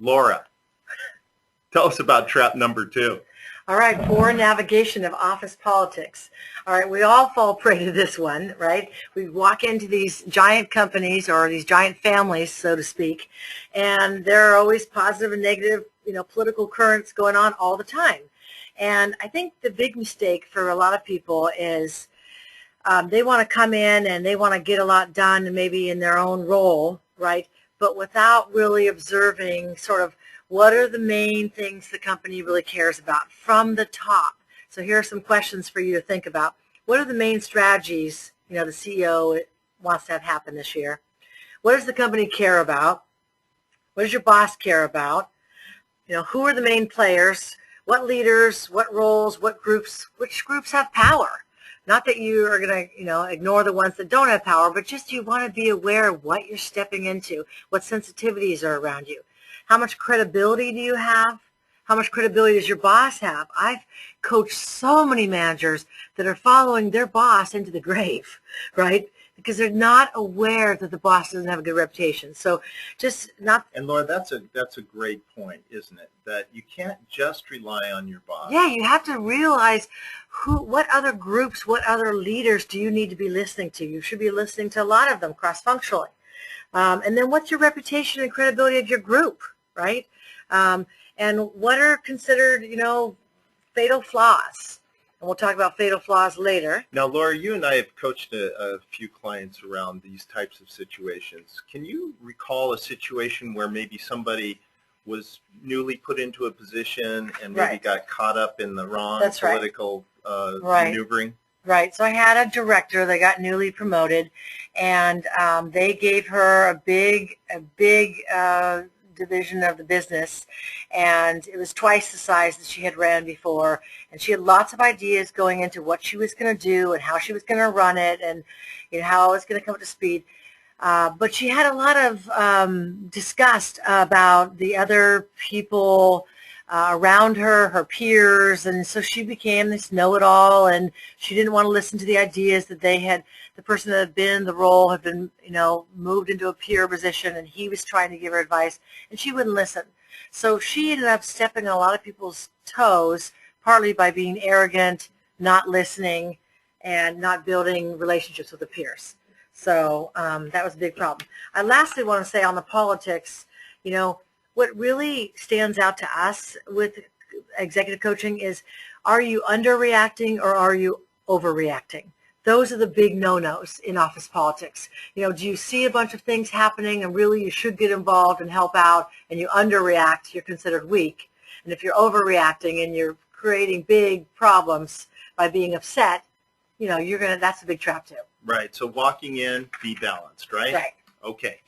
Laura, tell us about trap number 2. All right, poor navigation of office politics. All right, we all fall prey to this one, right? We walk into these giant companies or these giant families, so to speak, and there are always positive and negative, political currents going on all the time. And I think the big mistake for a lot of people is they want to come in and they want to get a lot done maybe in their own role, right? But without really observing sort of what are the main things the company really cares about from the top. So here are some questions for you to think about. What are the main strategies, the CEO wants to have happen this year? What does the company care about? What does your boss care about? Who are the main players? What leaders, what roles, what groups, which groups have power? Not that you are going to, ignore the ones that don't have power, but just you want to be aware of what you're stepping into, what sensitivities are around you. How much credibility do you have? How much credibility does your boss have? I've coached so many managers that are following their boss into the grave, right? Because they're not aware that the boss doesn't have a good reputation. So just not. And Laura, that's a great point, isn't it? That you can't just rely on your boss. Yeah, you have to realize what other groups, what other leaders do you need to be listening to? You should be listening to a lot of them cross-functionally. And then what's your reputation and credibility of your group, right? And what are considered, fatal flaws? And we'll talk about fatal flaws later. Now, Laura, you and I have coached a few clients around these types of situations. Can you recall a situation where maybe somebody was newly put into a position and maybe got caught up in the wrong political maneuvering? Right. So I had a director that got newly promoted, and they gave her a big division of the business, and it was twice the size that she had ran before, and she had lots of ideas going into what she was going to do and how she was going to run it, and how it was going to come up to speed. But she had a lot of disgust about the other people around her peers, and so she became this know-it-all, and she didn't want to listen to the ideas that the person that had been in the role had been, moved into a peer position, and he was trying to give her advice, and she wouldn't listen. So she ended up stepping on a lot of people's toes, partly by being arrogant, not listening, and not building relationships with the peers. So that was a big problem. I lastly want to say on the politics, what really stands out to us with executive coaching is, are you underreacting or are you overreacting? Those are the big no-nos in office politics. Do you see a bunch of things happening and really you should get involved and help out, and you underreact, you're considered weak. And if you're overreacting and you're creating big problems by being upset, that's a big trap too. Right. So walking in, be balanced, right? Right. Okay.